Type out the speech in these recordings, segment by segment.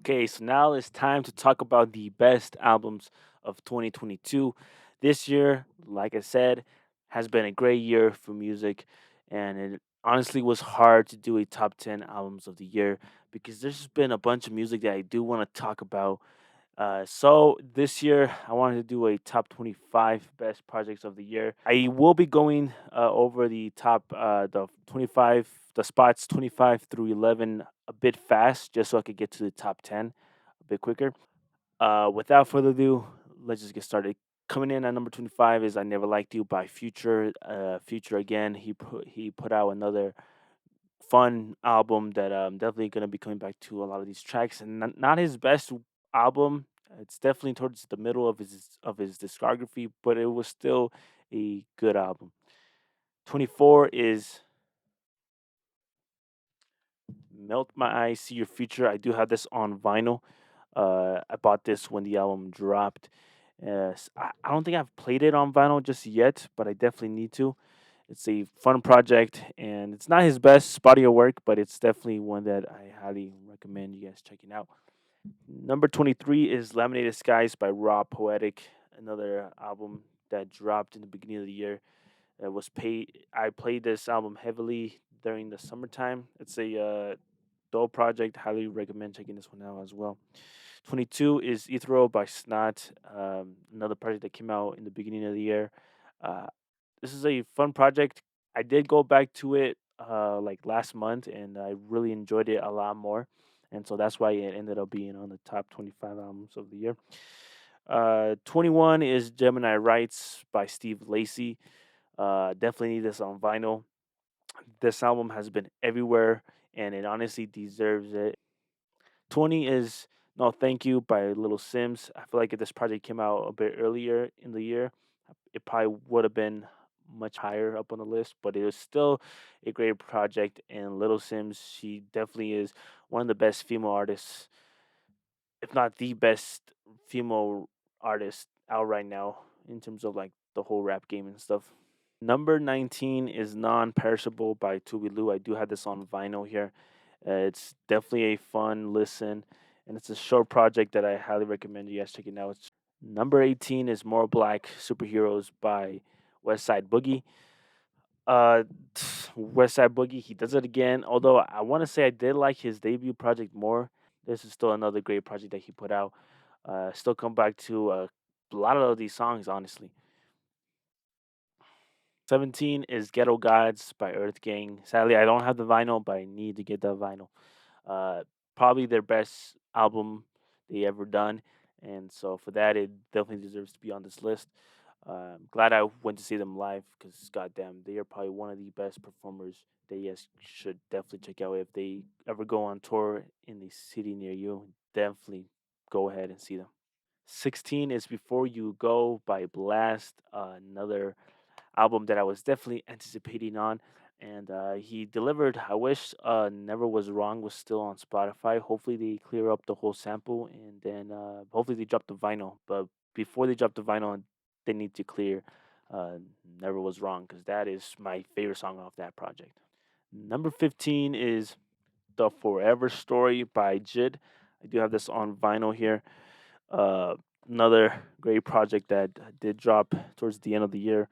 Okay, so now it's time to talk about the best albums of 2022. This year, like I said, has been a great year for music, and it honestly was hard to do a top 10 albums of the year because there's just been a bunch of music that I do want to talk about. So this year, I wanted to do a top 25 best projects of the year. I will be going over the 25, the spots 25 through 11 a bit fast, just so I could get to the top 10 a bit quicker. Without further ado, let's just get started. Coming in at number 25 is "I Never Liked You" by Future. Future again, he put out another fun album that I'm definitely gonna be coming back to a lot of these tracks, and not his best album. It's definitely towards the middle of his discography, but it was still a good album. 24 is "Melt My Eyes, See Your Future." I do have this on vinyl. I bought this when the album dropped. I don't think I've played it on vinyl just yet, but I definitely need to. It's a fun project, and it's not his best body of work, but it's definitely one that I highly recommend you guys checking out. Number 23 is "Laminated Skies" by Raw Poetic, another album that dropped in the beginning of the year. It was paid. I played this album heavily during the summertime. It's a dope project. Highly recommend checking this one out as well. 22 is "Ethereal" by Snot, another project that came out in the beginning of the year. Uh, this is a fun project. I did go back to it like last month, and I really enjoyed it a lot more. And so that's why it ended up being on the top 25 albums of the year. 21 is "Gemini Rights" by Steve Lacy. Definitely need this on vinyl. This album has been everywhere, and it honestly deserves it. 20 is "No Thank You" by Little Sims. I feel like if this project came out a bit earlier in the year, it probably would have been much higher up on the list, but it was still a great project. And Little Sims, she definitely is one of the best female artists, if not the best female artist out right now in terms of like the whole rap game and stuff. Number 19 is "Non Perishable" by Tubi Lu. I do have this on vinyl here. It's definitely a fun listen, and it's a short project that I highly recommend you guys checking out. Number 18 is "More Black Superheroes" by West Side Boogie. Uh, West Side Boogie, he does it again. Although I want to say I did like his debut project more. This is still another great project that he put out. Still come back to a lot of these songs, honestly. 17 is "Ghetto Gods" by Earth Gang. Sadly, I don't have the vinyl, but I need to get the vinyl. Uh, Probably their best album they ever done, and so for that, it definitely deserves to be on this list. I'm glad I went to see them live because, goddamn, they are probably one of the best performers that you guys should definitely check out if they ever go on tour in the city near you. Definitely go ahead and see them. 16 is "Before You Go" by Blast, another album that I was definitely anticipating on. And he delivered. I wish "Never Was Wrong" was still on Spotify. Hopefully, they clear up the whole sample and then hopefully, they drop the vinyl. But before they drop the vinyl, they need to clear uh, "Never Was Wrong" because that is my favorite song off that project. Number 15 is "The Forever Story" by Jid. I do have this on vinyl here. Uh, Another great project that did drop towards the end of the year,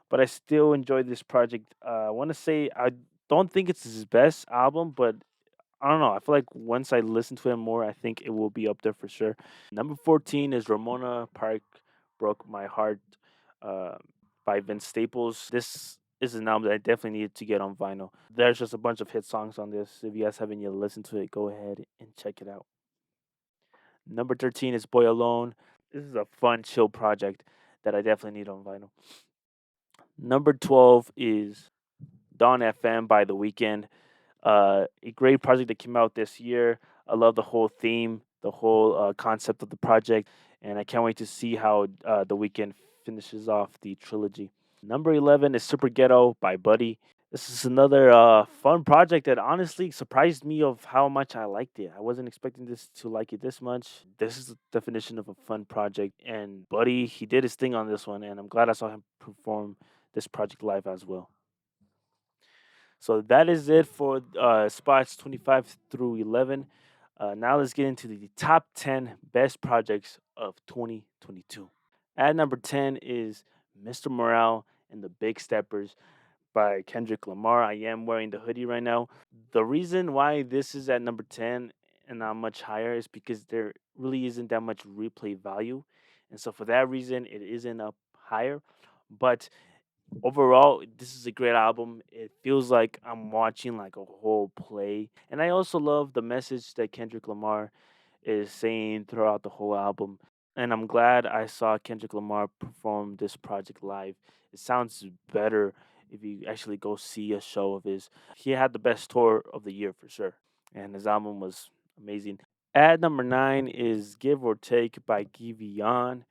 but I still enjoy this project. I want to say I don't think it's his best album, but I don't know. I feel like once I listen to it more, I think it will be up there for sure. Number 14 is "Ramona Park Broke My Heart" uh, by Vince Staples. This is an album that I definitely need to get on vinyl. There's just a bunch of hit songs on this. If you guys haven't yet listened to it, go ahead and check it out. Number 13 is "Boy Alone." This is a fun, chill project that I definitely need on vinyl. Number 12 is "Dawn FM" by The Weeknd. A great project that came out this year. I love the whole theme, the whole concept of the project, and I can't wait to see how The Weeknd finishes off the trilogy. Number 11 is "Super Ghetto" by Buddy. This is another fun project that honestly surprised me of how much I liked it. I wasn't expecting this to like it this much. This is the definition of a fun project, and Buddy, he did his thing on this one, and I'm glad I saw him perform this project live as well. So that is it for spots 25 through 11. Now let's get into the top 10 best projects of 2022. At number 10 is Mr. Morale and the Big Steppers by Kendrick Lamar. I am wearing the hoodie right now. The reason why this is at number 10 and not much higher is because there really isn't that much replay value. And so for that reason, it isn't up higher. But overall, this is a great album. It feels like I'm watching like a whole play. And I also love the message that Kendrick Lamar is saying throughout the whole album. And I'm glad I saw Kendrick Lamar perform this project live. It sounds better if you actually go see a show of his. He had the best tour of the year for sure. And his album was amazing. At number 9 is Give or Take by Giveon.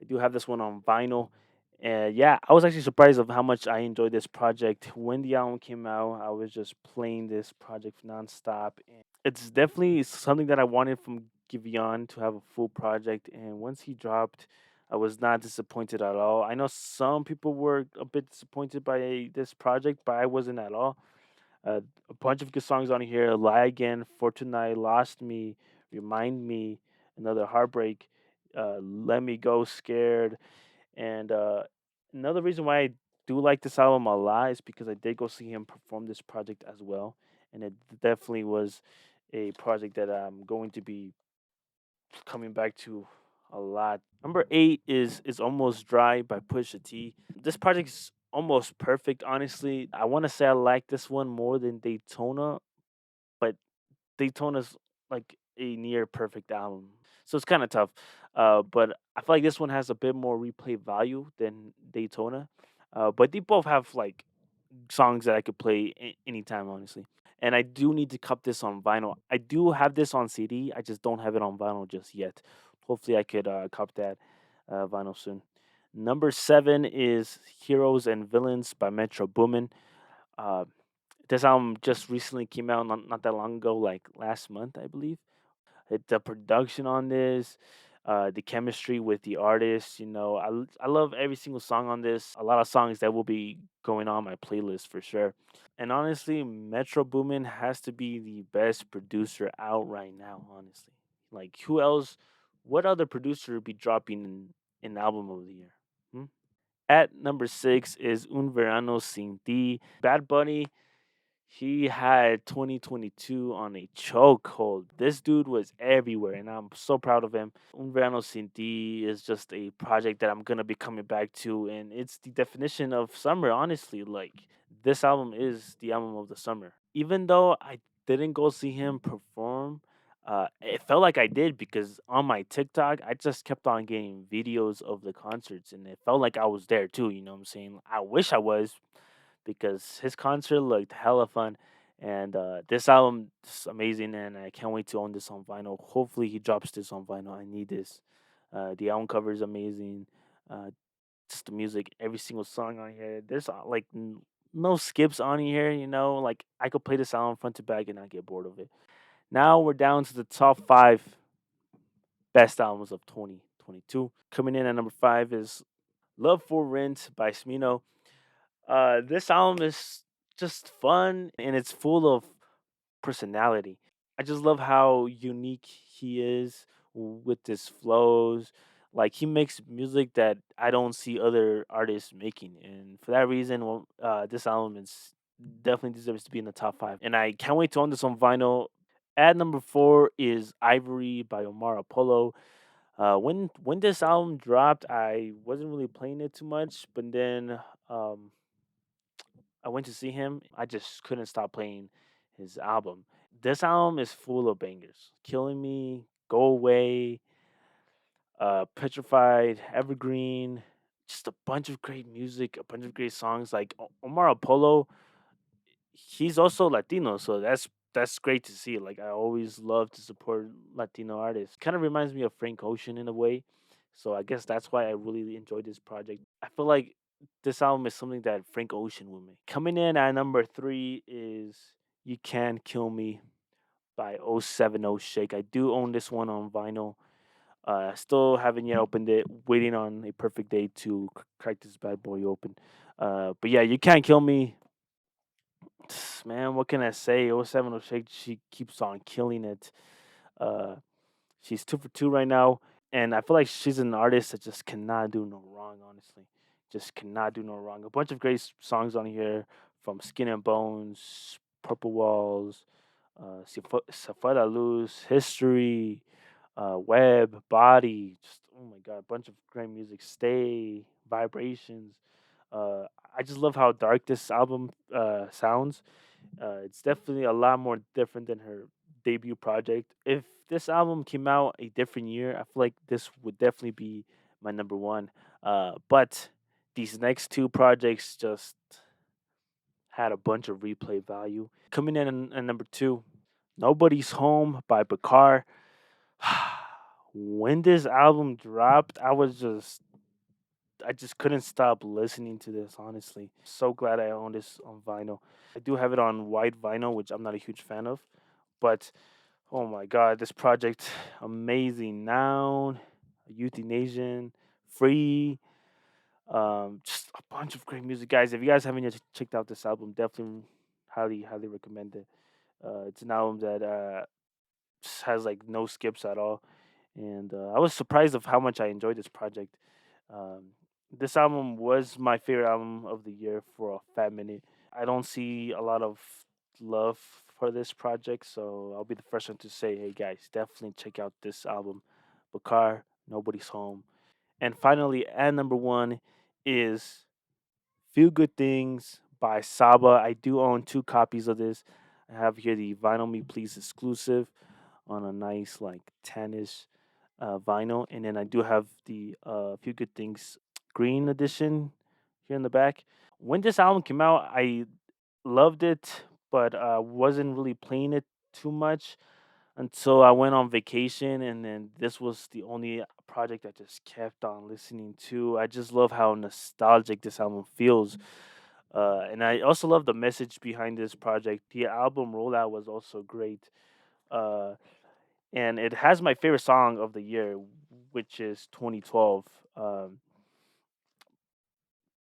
I do have this one on vinyl. And yeah, I was actually surprised of how much I enjoyed this project. When the album came out, I was just playing this project nonstop. And it's definitely something that I wanted from Giveon to have a full project. And once he dropped, I was not disappointed at all. I know some people were a bit disappointed by this project, but I wasn't at all. A bunch of good songs on here: "Lie Again," "For Tonight," "Lost Me," "Remind Me," "Another Heartbreak," "Let Me Go," "Scared," and another reason why I do like this album a lot is because I did go see him perform this project as well, and it definitely was a project that I'm going to be coming back to a lot. Number 8 is Almost Dry by Pusha T. This project is almost perfect, honestly. I want to say I like this one more than Daytona, but Daytona's like a near perfect album. So it's kind of tough. But I feel like this one has a bit more replay value than Daytona. But they both have like songs that I could play anytime, honestly. And I do need to cup this on vinyl. I do have this on CD. I just don't have it on vinyl just yet. Hopefully, I could cup that vinyl soon. Number 7 is Heroes and Villains by Metro Boomin. Uh, this album just recently came out not that long ago, like last month, I believe. The production on this, the chemistry with the artists, I love every single song on this. A lot of songs that will be going on my playlist for sure. And honestly, Metro Boomin has to be the best producer out right now, honestly. Like, who else, what other producer would be dropping an album of the year? Hmm? At number 6 is Un Verano Sin Ti. Bad Bunny, he had 2022 on a chokehold. This dude was everywhere, and I'm so proud of him. Un Verano Sin Ti is just a project that I'm gonna be coming back to, and it's the definition of summer. Honestly, like this album is the album of the summer. Even though I didn't go see him perform, it felt like I did because on my TikTok, I just kept on getting videos of the concerts, and it felt like I was there too. You know what I'm saying? I wish I was, because his concert looked hella fun. And this album is amazing, and I can't wait to own this on vinyl. Hopefully, he drops this on vinyl. I need this. The album cover is amazing. Uh, just the music, every single song on here. There's like no skips on here. Like I could play this album front to back and not get bored of it. Now we're down to the top 5 best albums of 2022. Coming in at number 5 is "Love for Rent" by Smino. This album is just fun and it's full of personality. I just love how unique he is with his flows. Like he makes music that I don't see other artists making, and for that reason, well, this album is definitely deserves to be in the top 5. And I can't wait to own this on vinyl. At number 4 is "Ivory" by Omar Apollo. When this album dropped, I wasn't really playing it too much, but then um, I went to see him. I just couldn't stop playing his album. This album is full of bangers. "Killing Me," "Go Away," "Petrified," "Evergreen." Just a bunch of great music, a bunch of great songs. Like Omar Apollo, he's also Latino, so that's great to see. Like I always love to support Latino artists. Kind of reminds me of Frank Ocean in a way. So I guess that's why I really enjoyed this project. I feel like this album is something that Frank Ocean would make. Coming in at number 3 is "You Can Kill Me" by 070 Shake. I do own this one on vinyl. Still haven't yet opened it. Waiting on a perfect day to crack this bad boy open. But yeah, "You Can't Kill Me." man, what can I say? 0706, she keeps on killing it. Uh, she's 2 for 2 right now, and I feel like she's an artist that just cannot do no wrong. Honestly, just cannot do no wrong. A bunch of great songs on here from Skin and Bones, Purple Walls, Safada Luz, History, Web, Body. Just oh my god, a bunch of great music. Stay, Vibrations. Uh, I just love how dark this album sounds. It's definitely a lot more different than her debut project. If this album came out a different year, I feel like this would definitely be my number one. But these next two projects just had a bunch of replay value. Coming in at number two, Nobody's Home by Bakar. When this album dropped, I just couldn't stop listening to this, honestly. So glad I own this on vinyl. I do have it on white vinyl, which I'm not a huge fan of. But oh my god, this project, amazing. Noun, Euthanasian, Free, just a bunch of great music. Guys, if you guys haven't yet checked out this album, definitely highly recommend it. It's an album that just has like no skips at all. And I was surprised of how much I enjoyed this project. Um, this album was my favorite album of the year for a fat minute. I don't see a lot of love for this project, so I'll be the first one to say, hey guys, definitely check out this album, Bakar, Nobody's Home. And finally, at number one is Feel Good Things by Saba. I do own two copies of this. I have here the Vinyl Me Please exclusive on a nice like tannish vinyl, and then I do have the Few Good Things green edition here in the back. When this album came out, I loved it, but wasn't really playing it too much until I went on vacation, and then this was the only project I just kept on listening to. I just love how nostalgic this album feels. And I also love the message behind this project. The album rollout was also great. Uh, and it has my favorite song of the year, which is 2012.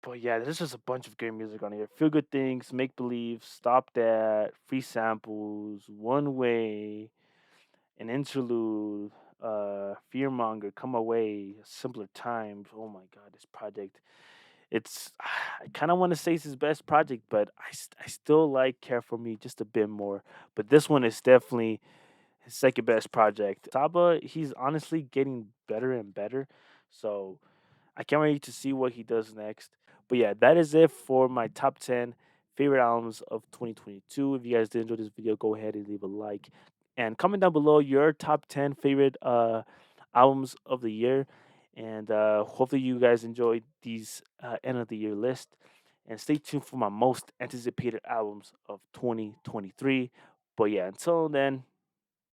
But yeah, there's just a bunch of great music on here. Feel Good Things, Make Believe, Stop That, Free Samples, One Way, An Interlude, Fearmonger, Come Away, Simpler Times. Oh my god, this project. It's I kind of want to say it's his best project, but I still like Care for Me just a bit more. But this one is definitely his second best project. Saba, he's honestly getting better and better. So I can't wait to see what he does next. But yeah, that is it for my top 10 favorite albums of 2022. If you guys did enjoy this video, go ahead and leave a like. And comment down below your top 10 favorite albums of the year. And hopefully you guys enjoyed these end of the year list. And stay tuned for my most anticipated albums of 2023. But yeah, until then,